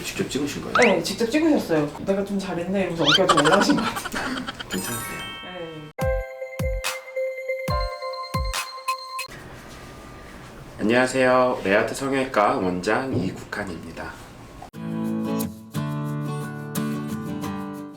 직접 찍으신 거예요? 네, 직접 찍으셨어요. 내가 좀 잘했네 이러면서 어깨가 좀 올라가신 것 같아요. 괜찮으세요? 네. 안녕하세요. 레아트 성형외과 원장 이국한입니다.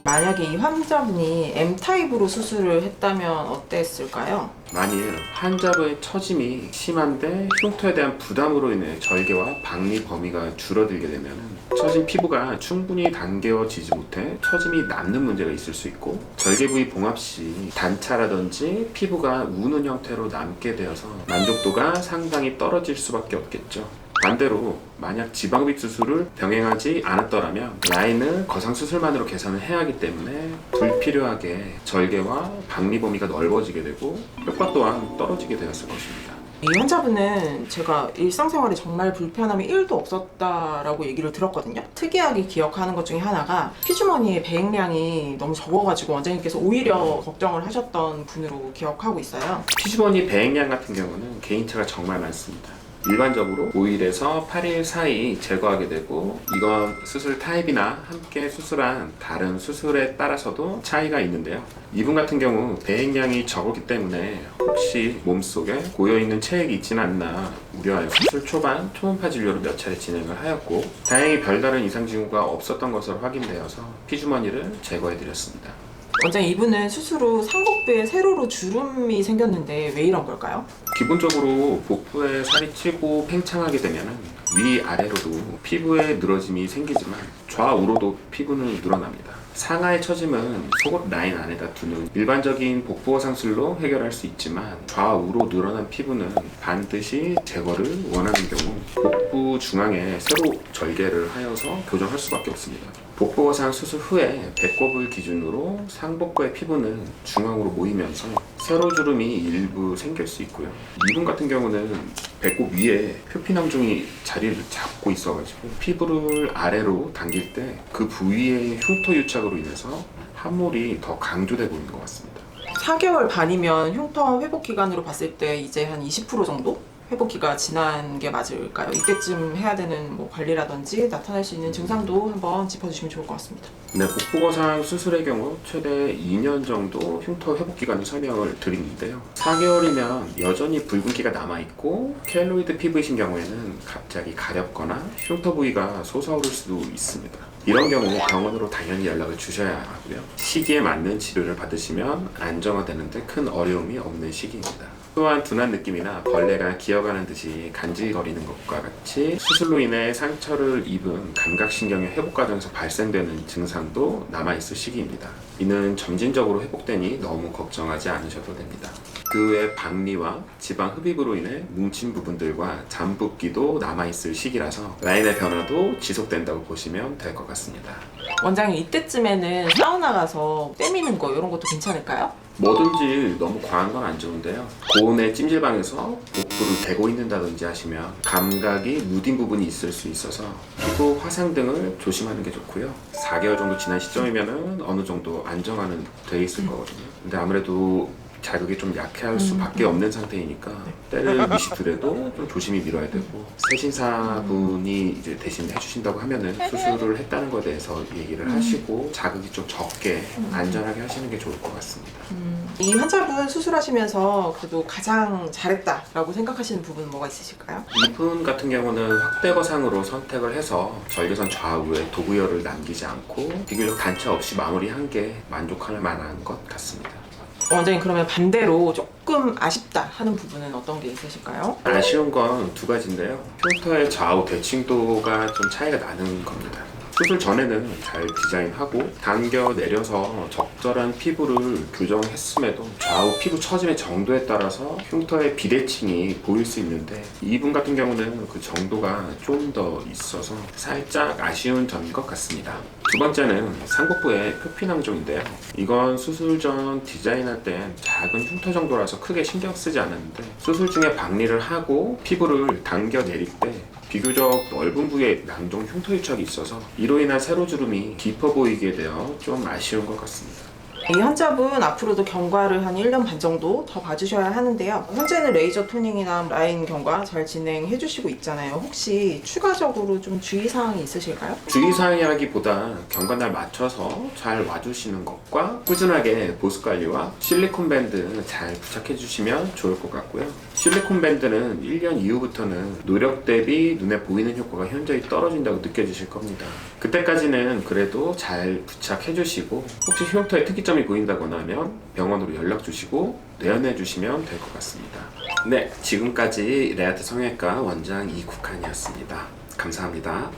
만약에 이 환자분이 M타입으로 수술을 했다면 어땠을까요? 만일 환자분의 처짐이 심한데 흉터에 대한 부담으로 인해 절개와 박리 범위가 줄어들게 되면 처진 피부가 충분히 당겨지지 못해 처짐이 남는 문제가 있을 수 있고, 절개 부위 봉합 시 단차라든지 피부가 우는 형태로 남게 되어서 만족도가 상당히 떨어질 수밖에 없겠죠. 반대로 만약 지방흡입 수술을 병행하지 않았더라면 라인을 거상 수술만으로 개선을 해야 하기 때문에 불필요하게 절개와 박리 범위가 넓어지게 되고 효과 또한 떨어지게 되었을 것입니다. 이 환자분은 제가 일상생활에 정말 불편함이 1도 없었다라고 얘기를 들었거든요. 특이하게 기억하는 것 중에 하나가 피주머니의 배행량이 너무 적어가지고 원장님께서 오히려 걱정을 하셨던 분으로 기억하고 있어요. 피주머니 배행량 같은 경우는 개인차가 정말 많습니다. 일반적으로 5일에서 8일 사이 제거하게 되고, 이건 수술 타입이나 함께 수술한 다른 수술에 따라서도 차이가 있는데요. 이분 같은 경우 배행량이 적었기 때문에 혹시 몸속에 고여있는 체액이 있지는 않나 우려하여 수술 초반 초음파 진료를 몇 차례 진행을 하였고, 다행히 별다른 이상 징후가 없었던 것으로 확인되어서 피주머니를 제거해드렸습니다. 원장님, 이분은 수술 후 상복부에 세로로 주름이 생겼는데 왜 이런 걸까요? 기본적으로 복부에 살이 찌고 팽창하게 되면 위아래로도 피부에 늘어짐이 생기지만 좌우로도 피부는 늘어납니다. 상하의 처짐은 속옷 라인 안에다 두는 일반적인 복부 허상술로 해결할 수 있지만, 좌우로 늘어난 피부는 반드시 제거를 원하는 경우 복부 중앙에 세로 절개를 하여서 교정할 수밖에 없습니다. 복부 허상 수술 후에 배꼽을 기준으로 상복부의 피부는 중앙으로 모이면서 세로주름이 일부 생길 수 있고요. 이분 같은 경우는 배꼽 위에 표피낭종이 자리를 잡고 있어가지고 피부를 아래로 당길 때 그 부위의 흉터 유착으로 인해서 함몰이 더 강조돼 보이는 것 같습니다. 4개월 반이면 흉터 회복 기간으로 봤을 때 이제 한 20% 정도? 회복기가 지난 게 맞을까요? 이때쯤 해야 되는 뭐 관리라든지 나타날 수 있는 증상도 한번 짚어주시면 좋을 것 같습니다. 네, 복부거상 수술의 경우 최대 2년 정도 흉터 회복 기간을 설명을 드리는데요. 4개월이면 여전히 붉은기가 남아있고 켈로이드 피부이신 경우에는 갑자기 가렵거나 흉터 부위가 솟아오를 수도 있습니다. 이런 경우 병원으로 당연히 연락을 주셔야 하고요. 시기에 맞는 치료를 받으시면 안정화되는데 큰 어려움이 없는 시기입니다. 또한 둔한 느낌이나 벌레가 기어가는 듯이 간질거리는 것과 같이 수술로 인해 상처를 입은 감각신경의 회복 과정에서 발생되는 증상도 남아있을 시기입니다. 이는 점진적으로 회복되니 너무 걱정하지 않으셔도 됩니다. 그 외 박리와 지방 흡입으로 인해 뭉친 부분들과 잠붓기도 남아있을 시기라서 라인의 변화도 지속된다고 보시면 될 것 같습니다. 원장님, 이때쯤에는 사우나 가서 떼미는 거 이런 것도 괜찮을까요? 뭐든지 너무 과한 건 안 좋은데요. 고온의 찜질방에서 복부를 대고 있는다든지 하시면 감각이 무딘 부분이 있을 수 있어서 피부 화상 등을 조심하는 게 좋고요. 4개월 정도 지난 시점이면 어느 정도 안정화는 돼 있을 거거든요. 근데 아무래도 자극이 좀 약할 수밖에 없는 상태이니까 때를 미시더라도 좀 조심히 미뤄야 되고, 세신사분이 이제 대신 해주신다고 하면은 수술을 했다는 것에 대해서 얘기를 하시고 자극이 좀 적게 안전하게 하시는 게 좋을 것 같습니다. 이 환자분 수술하시면서 그래도 가장 잘했다라고 생각하시는 부분은 뭐가 있으실까요? 이분 같은 경우는 확대거상으로 선택을 해서 절개선 좌우에 도구열을 남기지 않고 비교적 단차 없이 마무리한 게 만족할 만한 것 같습니다. 원장님, 그러면 반대로 조금 아쉽다 하는 부분은 어떤 게 있으실까요? 아쉬운 건 두 가지인데요. 흉터의 좌우 대칭도가 좀 차이가 나는 겁니다. 수술 전에는 잘 디자인하고 당겨 내려서 적절한 피부를 교정했음에도 좌우 피부 처짐의 정도에 따라서 흉터의 비대칭이 보일 수 있는데, 이분 같은 경우는 그 정도가 좀 더 있어서 살짝 아쉬운 점인 것 같습니다. 두 번째는 상복부의 표피낭종인데요. 이건 수술 전 디자인할 땐 작은 흉터 정도라서 크게 신경 쓰지 않았는데, 수술 중에 박리를 하고 피부를 당겨 내릴 때 비교적 넓은 부위에 낭종 흉터 유착이 있어서 이로 인한 세로주름이 깊어 보이게 되어 좀 아쉬운 것 같습니다. 이 환자분 앞으로도 경과를 한 1년 반 정도 더 봐주셔야 하는데요. 현재는 레이저 토닝이나 라인 경과 잘 진행해 주시고 있잖아요. 혹시 추가적으로 좀 주의사항이 있으실까요? 주의사항이라기보다 경과날 맞춰서 잘 와주시는 것과 꾸준하게 보습 관리와 실리콘 밴드 잘 부착해 주시면 좋을 것 같고요. 실리콘 밴드는 1년 이후부터는 노력 대비 눈에 보이는 효과가 현저히 떨어진다고 느껴지실 겁니다. 그때까지는 그래도 잘 부착해 주시고 혹시 흉터에 특이점이 보인다거나 하면 병원으로 연락 주시고 내원해 주시면 될 것 같습니다. 네, 지금까지 레아트 성형외과 원장 이국한이었습니다. 감사합니다.